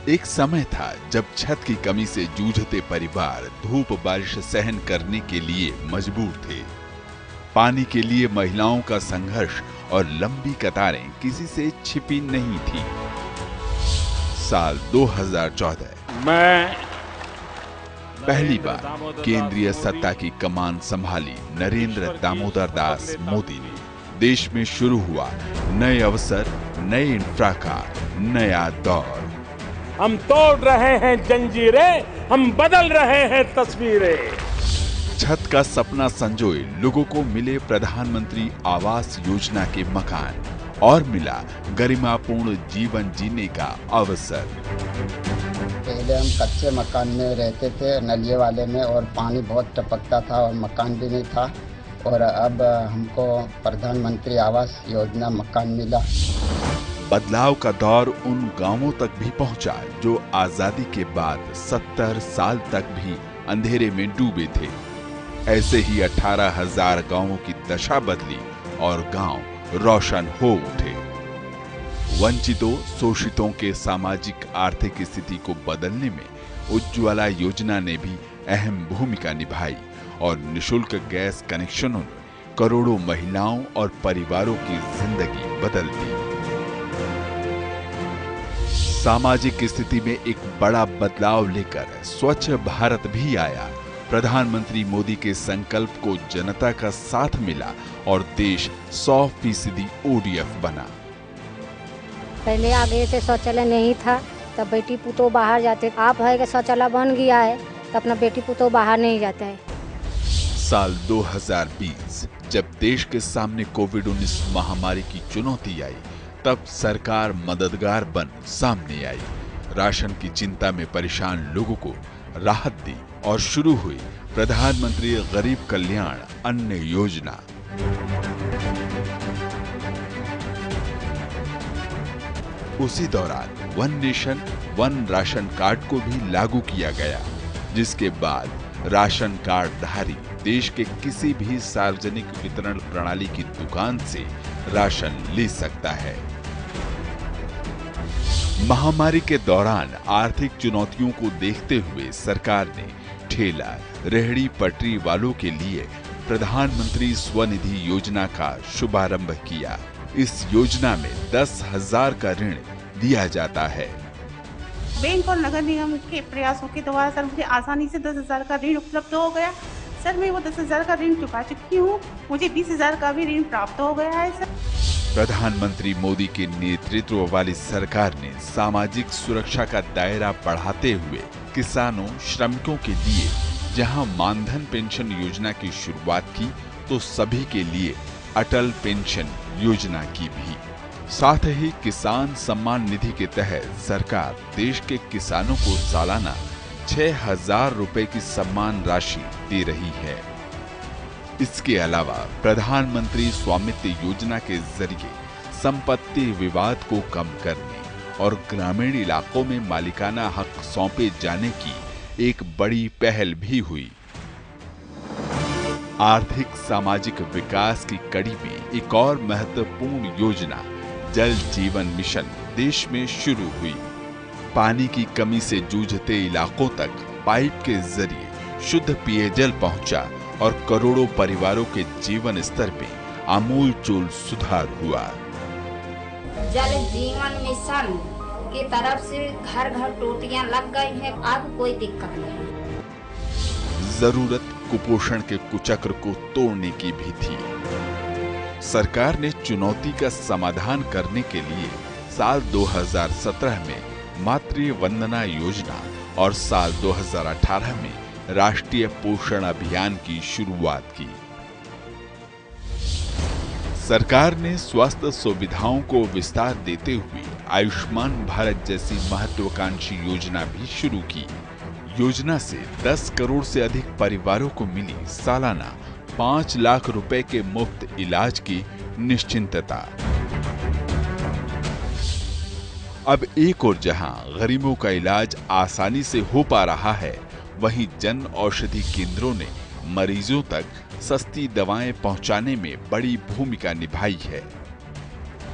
एक समय था जब छत की कमी से जूझते परिवार धूप बारिश सहन करने के लिए मजबूर थे। पानी के लिए महिलाओं का संघर्ष और लंबी कतारें किसी से छिपी नहीं थी। साल 2014 मैं पहली बार केंद्रीय सत्ता की कमान संभाली नरेंद्र दामोदर दास मोदी ने देश में शुरू हुआ नए अवसर, नए इंफ्रा का नया दौर। हम तोड़ रहे हैं जंजीरें, हम बदल रहे हैं तस्वीरें। छत का सपना संजोए लोगों को मिले प्रधानमंत्री आवास योजना के मकान और मिला गरिमापूर्ण जीवन जीने का अवसर। पहले हम कच्चे मकान में रहते थे, नलिये वाले में, और पानी बहुत टपकता था और मकान भी नहीं था। और अब हमको प्रधानमंत्री आवास योजना मकान मिला। बदलाव का दौर उन गांवों तक भी पहुंचा जो आजादी के बाद 70 साल तक भी अंधेरे में डूबे थे। ऐसे ही 18,000 गांवों की दशा बदली और गांव रोशन हो उठे। वंचितों, शोषितों के सामाजिक आर्थिक स्थिति को बदलने में उज्ज्वला योजना ने भी अहम भूमिका निभाई और निशुल्क गैस कनेक्शनों ने करोड़ों महिलाओं और परिवारों की जिंदगी बदल दी। सामाजिक स्थिति में एक बड़ा बदलाव लेकर स्वच्छ भारत भी आया। प्रधानमंत्री मोदी के संकल्प को जनता का साथ मिला और देश 100% ODF बना। पहले आगे से शौचालय नहीं था, तब बेटी पुतो बाहर जाते। आप है कि शौचालय बन गया है तो अपना बेटी पुतो बाहर नहीं जाता है। साल 2020 जब देश के सामने कोविड-19 महामारी की चुनौती आई, तब सरकार मददगार बन सामने आई। राशन की चिंता में परेशान लोगों को राहत दी और शुरू हुई प्रधानमंत्री गरीब कल्याण अन्न योजना। उसी दौरान one nation one ration card को भी लागू किया गया, जिसके बाद राशन कार्ड धारी देश के किसी भी सार्वजनिक वितरण प्रणाली की दुकान से राशन ले सकता है। महामारी के दौरान आर्थिक चुनौतियों को देखते हुए सरकार ने ठेला, रेहड़ी पटरी वालों के लिए प्रधानमंत्री स्वनिधि योजना का शुभारंभ किया। इस योजना में 10,000 का ऋण दिया जाता है। बैंक और नगर निगम के प्रयासों के द्वारा सर मुझे आसानी से 10,000 का ऋण उपलब्ध हो गया। सर मैं वो 10,000 का ऋण चुका चुकी हूँ। मुझे 20,000 का भी ऋण प्राप्त हो गया है सर। प्रधानमंत्री मोदी के नेतृत्व वाली सरकार ने सामाजिक सुरक्षा का दायरा बढ़ाते हुए किसानों, श्रमिकों के लिए जहां मानधन पेंशन योजना की शुरुआत की, तो सभी के लिए अटल पेंशन योजना की भी। साथ ही किसान सम्मान निधि के तहत सरकार देश के किसानों को सालाना 6,000 रुपए की सम्मान राशि दे रही है। इसके अलावा प्रधानमंत्री स्वामित्व योजना के जरिए संपत्ति विवाद को कम करने और ग्रामीण इलाकों में मालिकाना हक सौंपे जाने की एक बड़ी पहल भी हुई। आर्थिक सामाजिक विकास की कड़ी में एक और महत्वपूर्ण योजना जल जीवन मिशन देश में शुरू हुई। पानी की कमी से जूझते इलाकों तक पाइप के जरिए शुद्ध पेयजल पहुंचा और करोड़ों परिवारों के जीवन स्तर में आमूलचूल सुधार हुआ। जल जीवन मिशन की तरफ से घर घर टोटियां लग गई हैं, अब कोई दिक्कत नहीं। जरूरत कुपोषण के कुचक्र को तोड़ने की भी थी। सरकार ने चुनौती का समाधान करने के लिए साल 2017 में मातृ वंदना योजना और साल 2018 में राष्ट्रीय पोषण अभियान की शुरुआत की। सरकार ने स्वास्थ्य सुविधाओं को विस्तार देते हुए आयुष्मान भारत जैसी महत्वाकांक्षी योजना भी शुरू की। योजना से 10 करोड़ से अधिक परिवारों को मिली सालाना 5 लाख रुपए के मुफ्त इलाज की निश्चिंतता। अब एक और जहां गरीबों का इलाज आसानी से हो पा रहा है, वहीं जन औषधि केंद्रों ने मरीजों तक सस्ती दवाएं पहुंचाने में बड़ी भूमिका निभाई है।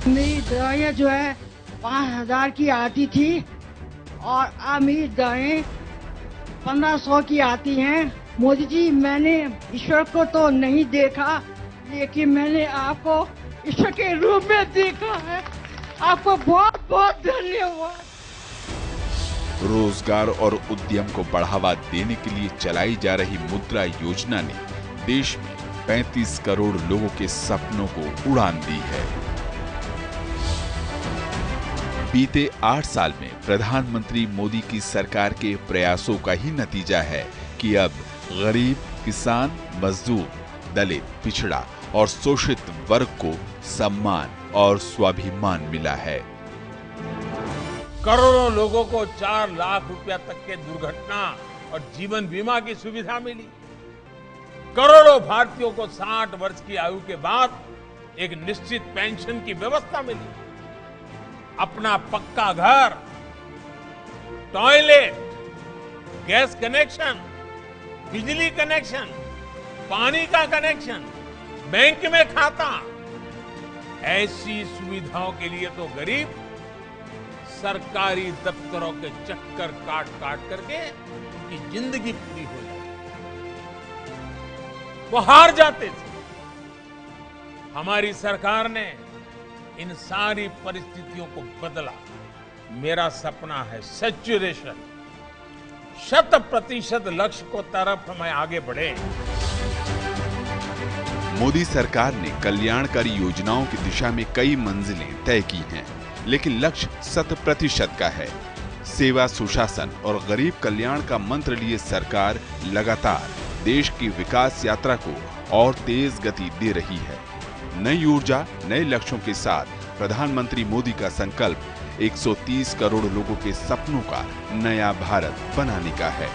मेरी दवाइयाँ जो है 5,000 की आती थी, और आमदनी 1500 की आती हैं। मोदी जी, मैंने ईश्वर को तो नहीं देखा, लेकिन मैंने आपको ईश्वर के रूप में देखा है। आपको बहुत बहुत धन्यवाद। रोजगार और उद्यम को बढ़ावा देने के लिए चलाई जा रही मुद्रा योजना ने देश में 35 करोड़ लोगों के सपनों को उड़ान दी है। बीते 8 साल में प्रधानमंत्री मोदी की सरकार के प्रयासों का ही नतीजा है कि अब गरीब, किसान, मजदूर, दलित, पिछड़ा और शोषित वर्ग को सम्मान और स्वाभिमान मिला है। करोड़ों लोगों को 4 लाख रुपया तक के दुर्घटना और जीवन बीमा की सुविधा मिली। करोड़ों भारतीयों को 60 वर्ष की आयु के बाद एक निश्चित पेंशन की व्यवस्था मिली। अपना पक्का घर, टॉयलेट, गैस कनेक्शन, बिजली कनेक्शन, पानी का कनेक्शन, बैंक में खाता, ऐसी सुविधाओं के लिए तो गरीब सरकारी दफ्तरों के चक्कर काट काट करके उनकी जिंदगी पूरी हो जाती, वो हार जाते थे। हमारी सरकार ने इन सारी परिस्थितियों को बदला। मेरा सपना है सैचुरेशन, 100% लक्ष्य को तरफ हमें आगे बढ़े। मोदी सरकार ने कल्याणकारी योजनाओं की दिशा में कई मंजिलें तय की हैं, लेकिन लक्ष्य 100% का है। सेवा, सुशासन और गरीब कल्याण का मंत्र लिए सरकार लगातार देश की विकास यात्रा को और तेज गति दे रही है। नई ऊर्जा, नए लक्ष्यों के साथ प्रधानमंत्री मोदी का संकल्प 130 करोड़ लोगों के सपनों का नया भारत बनाने का है।